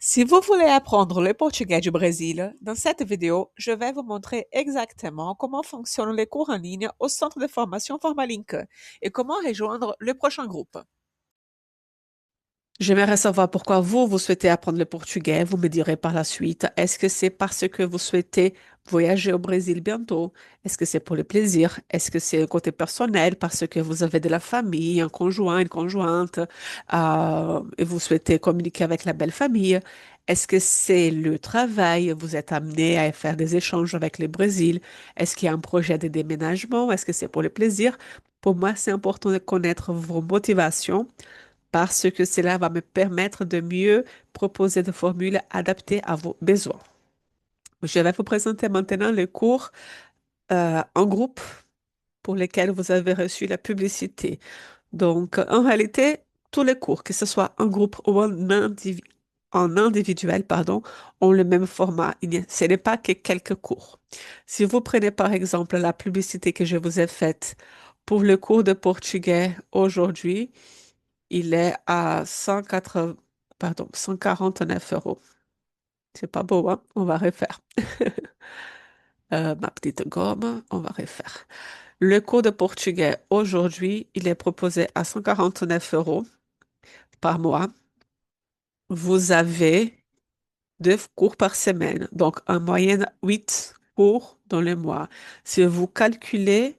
Si vous voulez apprendre le portugais du Brésil, dans cette vidéo, je vais vous montrer exactement comment fonctionnent les cours en ligne au centre de formation Formalink et comment rejoindre le prochain groupe. J'aimerais savoir pourquoi vous souhaitez apprendre le portugais. Vous me direz par la suite, est-ce que c'est parce que vous souhaitez voyager au Brésil bientôt? Est-ce que c'est pour le plaisir? Est-ce que c'est un côté personnel parce que vous avez de la famille, un conjoint, une conjointe, et vous souhaitez communiquer avec la belle famille? Est-ce que c'est le travail? Vous êtes amené à faire des échanges avec le Brésil? Est-ce qu'il y a un projet de déménagement? Est-ce que c'est pour le plaisir? Pour moi, c'est important de connaître vos motivations parce que cela va me permettre de mieux proposer des formules adaptées à vos besoins. Je vais vous présenter maintenant les cours en groupe pour lesquels vous avez reçu la publicité. Donc, en réalité, tous les cours, que ce soit en groupe ou en individuel, pardon, ont le même format. Ce n'est pas que quelques cours. Si vous prenez par exemple la publicité que je vous ai faite pour le cours de portugais aujourd'hui, il est à 180, pardon, 149 euros. C'est pas beau, hein? On va refaire. Ma petite gomme, on va refaire. Le cours de portugais aujourd'hui, il est proposé à 149 euros par mois. Vous avez 2 cours par semaine, donc en moyenne 8 cours dans le mois. Si vous calculez,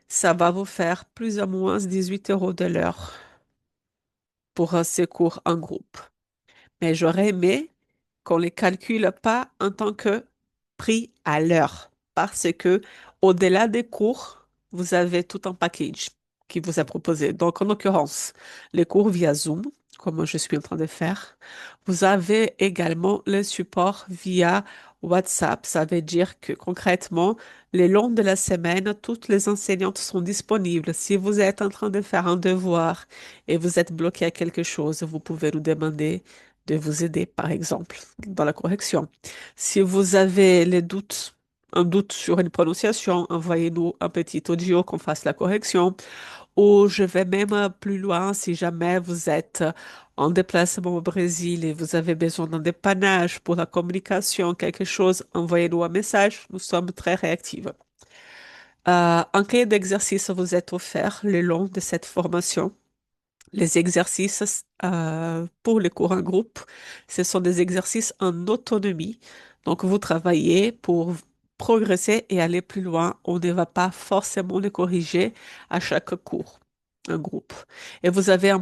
ça va vous faire plus ou moins 18 euros de l'heure pour ces cours en groupe. Mais j'aurais aimé qu'on ne les calcule pas en tant que prix à l'heure, parce que au-delà des cours, vous avez tout un package qui vous est proposé. Donc, en l'occurrence, les cours via Zoom, comme je suis en train de faire. Vous avez également le support via WhatsApp. Ça veut dire que concrètement, le long de la semaine, toutes les enseignantes sont disponibles. Si vous êtes en train de faire un devoir et vous êtes bloqué à quelque chose, vous pouvez nous demander de vous aider, par exemple, dans la correction. Si vous avez un doute sur une prononciation, envoyez-nous un petit audio qu'on fasse la correction. Ou je vais même plus loin si jamais vous êtes en déplacement au Brésil et vous avez besoin d'un dépannage pour la communication, quelque chose, envoyez-nous un message. Nous sommes très réactifs. Un cahier d'exercice vous est offert le long de cette formation. Les exercices pour les cours en groupe, ce sont des exercices en autonomie. Donc, vous travaillez pour progresser et aller plus loin. On ne va pas forcément les corriger à chaque cours, un groupe. Et vous avez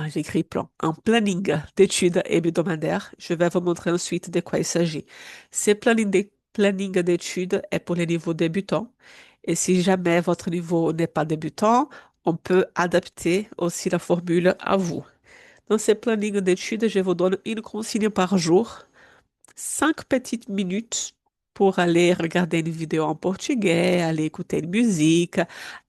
j'écris plan, un planning d'études hebdomadaires. Je vais vous montrer ensuite de quoi il s'agit. Ce planning d'études est pour les niveaux débutants. Et si jamais votre niveau n'est pas débutant, on peut adapter aussi la formule à vous. Dans ces plannings d'études, je vous donne une consigne par jour, 5 petites minutes pour aller regarder une vidéo en portugais, aller écouter une musique,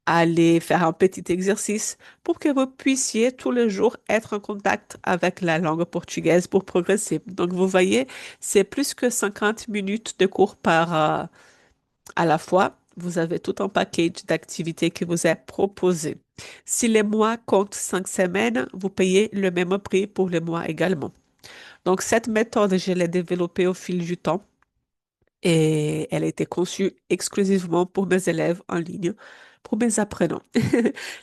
aller faire un petit exercice pour que vous puissiez tous les jours être en contact avec la langue portugaise pour progresser. Donc, vous voyez, c'est plus que 50 minutes de cours à la fois. Vous avez tout un package d'activités qui vous est proposé. Si les mois comptent 5 semaines, vous payez le même prix pour les mois également. Donc, cette méthode, je l'ai développée au fil du temps et elle a été conçue exclusivement pour mes élèves en ligne, pour mes apprenants.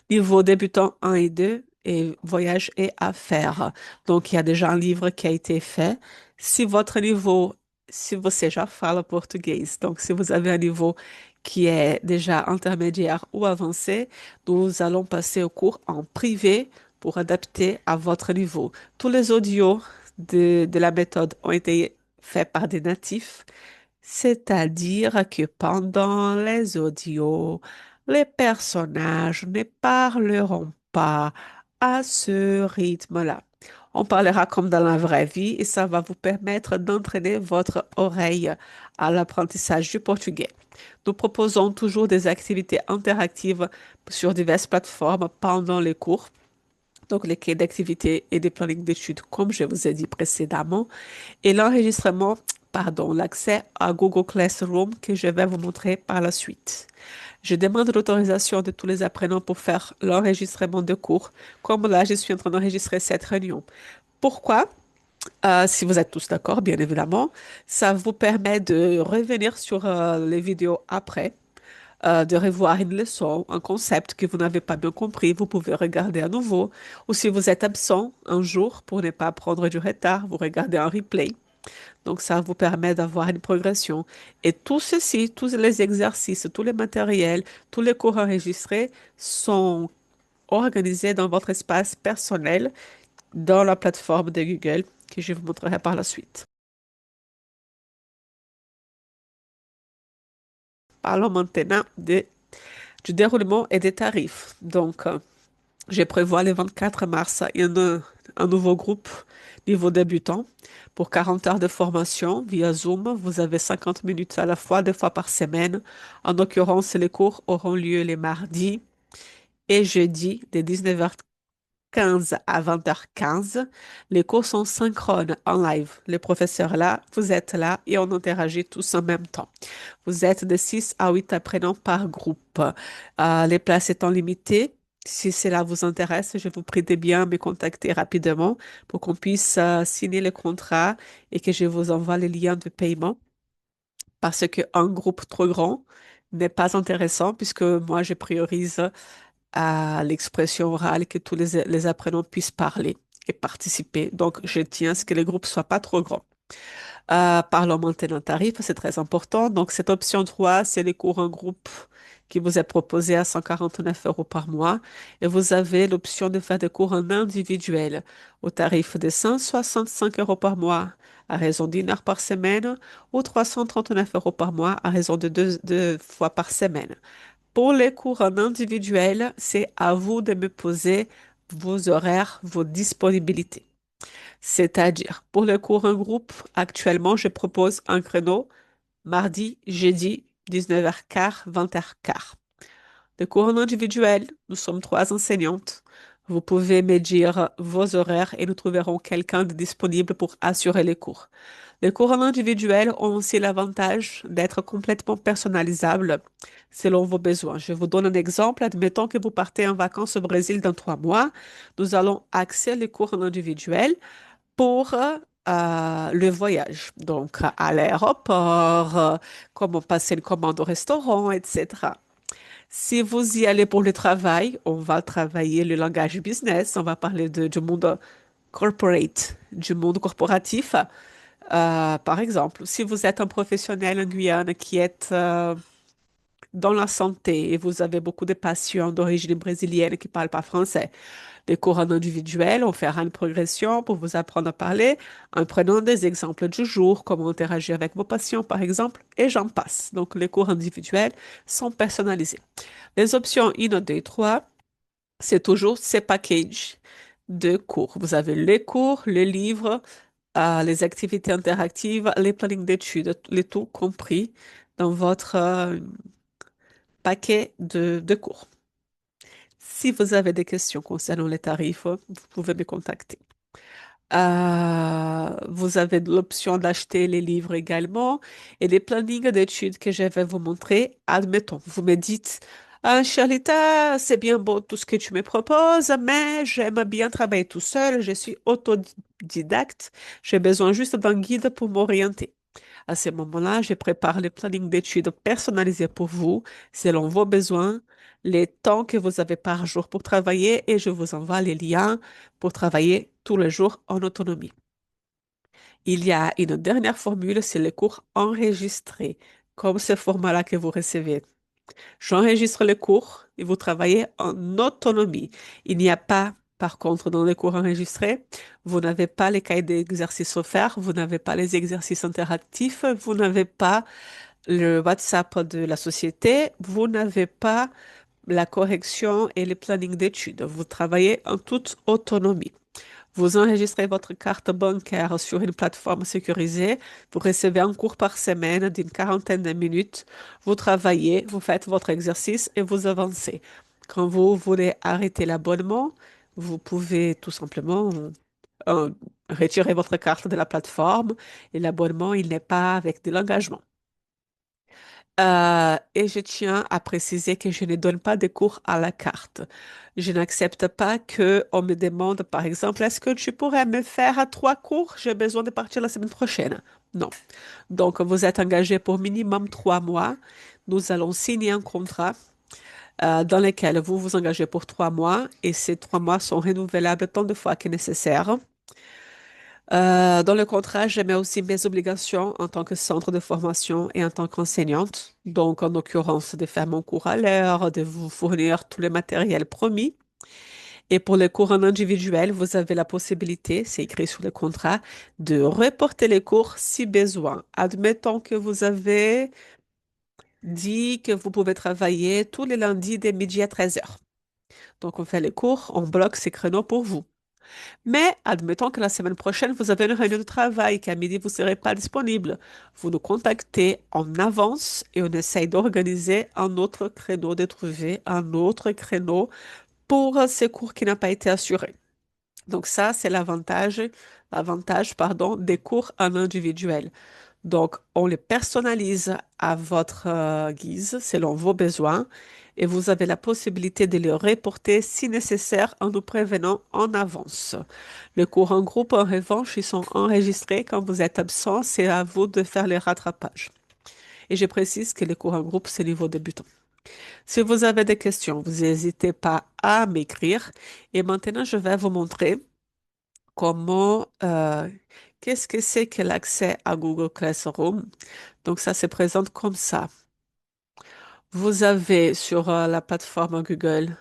Niveau débutant 1 et 2 et voyage et affaires. Donc, il y a déjà un livre qui a été fait. Si votre niveau, si você já fala português, donc si vous avez un niveau qui est déjà intermédiaire ou avancé, nous allons passer au cours en privé pour adapter à votre niveau. Tous les audios de la méthode ont été faits par des natifs, c'est-à-dire que pendant les audios, les personnages ne parleront pas à ce rythme-là. On parlera comme dans la vraie vie et ça va vous permettre d'entraîner votre oreille à l'apprentissage du portugais. Nous proposons toujours des activités interactives sur diverses plateformes pendant les cours. Donc, les cahiers d'activités et des plannings d'études, comme je vous ai dit précédemment, et l'enregistrement, pardon, l'accès à Google Classroom que je vais vous montrer par la suite. Je demande l'autorisation de tous les apprenants pour faire l'enregistrement de cours, comme là, je suis en train d'enregistrer cette réunion. Pourquoi? Si vous êtes tous d'accord, bien évidemment, ça vous permet de revenir sur les vidéos après, de revoir une leçon, un concept que vous n'avez pas bien compris, vous pouvez regarder à nouveau. Ou si vous êtes absent un jour pour ne pas prendre du retard, vous regardez un replay. Donc, ça vous permet d'avoir une progression. Et tout ceci, tous les exercices, tous les matériels, tous les cours enregistrés sont organisés dans votre espace personnel dans la plateforme de Google que je vous montrerai par la suite. Parlons maintenant du déroulement et des tarifs. Donc, je prévois le 24 mars un nouveau groupe niveau débutant pour 40 heures de formation via Zoom. Vous avez 50 minutes à la fois, 2 fois par semaine. En l'occurrence, les cours auront lieu les mardis et jeudis de 19h15 à 20h15. Les cours sont synchrones en live. Le professeur est là, vous êtes là et on interagit tous en même temps. Vous êtes de 6 à 8 apprenants par groupe. Les places étant limitées, si cela vous intéresse, je vous prie de bien me contacter rapidement pour qu'on puisse signer le contrat et que je vous envoie les liens de paiement parce qu'un groupe trop grand n'est pas intéressant puisque moi, je priorise à l'expression orale que tous les apprenants puissent parler et participer. Donc, je tiens à ce que les groupes soient pas trop grands. Parlons maintenant tarif, c'est très important. Donc, cette option 3, c'est les cours en groupe qui vous est proposé à 149 euros par mois. Et vous avez l'option de faire des cours en individuel au tarif de 165 euros par mois à raison d'1 heure par semaine ou 339 euros par mois à raison de deux fois par semaine. Pour les cours en individuel, c'est à vous de me poser vos horaires, vos disponibilités. C'est-à-dire, pour les cours en groupe, actuellement, je propose un créneau mardi, jeudi, 19h15, 20h15. Les cours en individuel, nous sommes 3 enseignantes. Vous pouvez me dire vos horaires et nous trouverons quelqu'un de disponible pour assurer les cours. Les cours en individuel ont aussi l'avantage d'être complètement personnalisables selon vos besoins. Je vous donne un exemple. Admettons que vous partez en vacances au Brésil dans 3 mois. Nous allons axer les cours en individuel pour le voyage. Donc, à l'aéroport, comment passer une commande au restaurant, etc. Si vous y allez pour le travail, on va travailler le langage business, on va parler du monde corporate, du monde corporatif. Par exemple, si vous êtes un professionnel en Guyane qui est dans la santé et vous avez beaucoup de patients d'origine brésilienne qui ne parlent pas français, les cours en individuel, on fera une progression pour vous apprendre à parler en prenant des exemples du jour, comment interagir avec vos patients, par exemple, et j'en passe. Donc, les cours individuels sont personnalisés. Les options 1, 2, 3, c'est toujours ces packages de cours. Vous avez les cours, les livres, les activités interactives, les plannings d'études, les tout compris dans votre paquet de cours. Si vous avez des questions concernant les tarifs, vous pouvez me contacter. Vous avez l'option d'acheter les livres également et les plannings d'études que je vais vous montrer. Admettons, vous me dites, Charlita, c'est bien beau tout ce que tu me proposes, mais j'aime bien travailler tout seul, je suis autodidacte, j'ai besoin juste d'un guide pour m'orienter. À ce moment-là, je prépare le planning d'études personnalisé pour vous, selon vos besoins, les temps que vous avez par jour pour travailler et je vous envoie les liens pour travailler tous les jours en autonomie. Il y a une dernière formule, c'est les cours enregistrés, comme ce format-là que vous recevez. J'enregistre les cours et vous travaillez en autonomie. Il n'y a pas, par contre, dans les cours enregistrés, vous n'avez pas les cahiers d'exercices offerts, vous n'avez pas les exercices interactifs, vous n'avez pas le WhatsApp de la société, vous n'avez pas la correction et le planning d'études. Vous travaillez en toute autonomie. Vous enregistrez votre carte bancaire sur une plateforme sécurisée. Vous recevez un cours par semaine d'une quarantaine de minutes. Vous travaillez, vous faites votre exercice et vous avancez. Quand vous voulez arrêter l'abonnement, vous pouvez tout simplement euh, retirer votre carte de la plateforme et l'abonnement, il n'est pas avec de l'engagement. Et je tiens à préciser que je ne donne pas des cours à la carte. Je n'accepte pas que on me demande, par exemple, est-ce que tu pourrais me faire 3 cours? J'ai besoin de partir la semaine prochaine. Non. Donc, vous êtes engagé pour minimum 3 mois. Nous allons signer un contrat dans lequel vous vous engagez pour 3 mois et ces 3 mois sont renouvelables tant de fois que nécessaire. Dans le contrat, je mets aussi mes obligations en tant que centre de formation et en tant qu'enseignante. Donc, en l'occurrence, de faire mon cours à l'heure, de vous fournir tout le matériel promis. Et pour les cours en individuel, vous avez la possibilité, c'est écrit sur le contrat, de reporter les cours si besoin. Admettons que vous avez dit que vous pouvez travailler tous les lundis dès midi à 13 heures. Donc, on fait les cours, on bloque ces créneaux pour vous. Mais admettons que la semaine prochaine, vous avez une réunion de travail, qu'à midi, vous ne serez pas disponible. Vous nous contactez en avance et on essaye d'organiser un autre créneau, de trouver un autre créneau pour ces cours qui n'a pas été assuré. Donc ça, c'est l'avantage, pardon, des cours en individuel. Donc, on les personnalise à votre guise, selon vos besoins, et vous avez la possibilité de les reporter si nécessaire en nous prévenant en avance. Les cours en groupe, en revanche, ils sont enregistrés quand vous êtes absent, c'est à vous de faire les rattrapages. Et je précise que les cours en groupe, c'est niveau débutant. Si vous avez des questions, vous n'hésitez pas à m'écrire. Et maintenant, je vais vous montrer comment, qu'est-ce que c'est que l'accès à Google Classroom. Donc, ça se présente comme ça. Vous avez sur la plateforme Google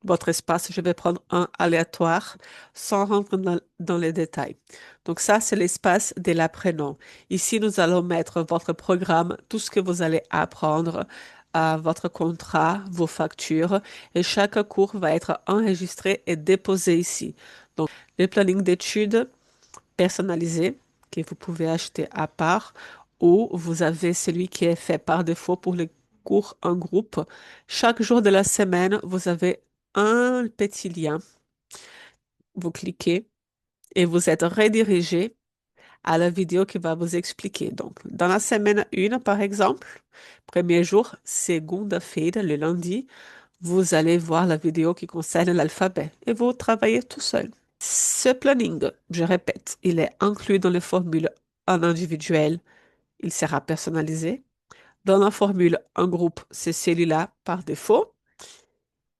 votre espace. Je vais prendre un aléatoire sans rentrer dans les détails. Donc, ça, c'est l'espace de l'apprenant. Ici, nous allons mettre votre programme, tout ce que vous allez apprendre, votre contrat, vos factures, et chaque cours va être enregistré et déposé ici. Donc, le planning d'études personnalisé que vous pouvez acheter à part ou vous avez celui qui est fait par défaut pour les cours en groupe. Chaque jour de la semaine, vous avez un petit lien. Vous cliquez et vous êtes redirigé à la vidéo qui va vous expliquer. Donc, dans la semaine 1, par exemple, premier jour, segunda-feira, le lundi, vous allez voir la vidéo qui concerne l'alphabet et vous travaillez tout seul. Ce planning, je répète, il est inclus dans les formules en individuel. Il sera personnalisé. Dans la formule en groupe, c'est celui-là par défaut.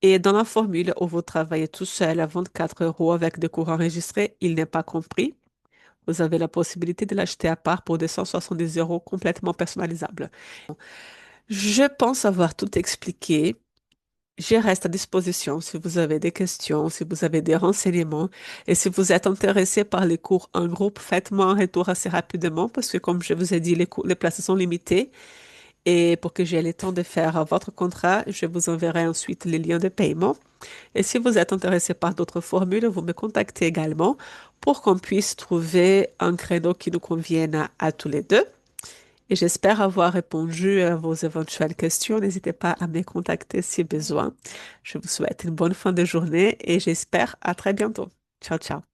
Et dans la formule où vous travaillez tout seul à 24 euros avec des cours enregistrés, il n'est pas compris. Vous avez la possibilité de l'acheter à part pour 270 euros complètement personnalisable. Je pense avoir tout expliqué. Je reste à disposition si vous avez des questions, si vous avez des renseignements et si vous êtes intéressé par les cours en groupe, faites-moi un retour assez rapidement parce que comme je vous ai dit, les places sont limitées et pour que j'aie le temps de faire votre contrat, je vous enverrai ensuite les liens de paiement. Et si vous êtes intéressé par d'autres formules, vous me contactez également pour qu'on puisse trouver un créneau qui nous convienne à tous les deux. Et j'espère avoir répondu à vos éventuelles questions. N'hésitez pas à me contacter si besoin. Je vous souhaite une bonne fin de journée et j'espère à très bientôt. Ciao, ciao.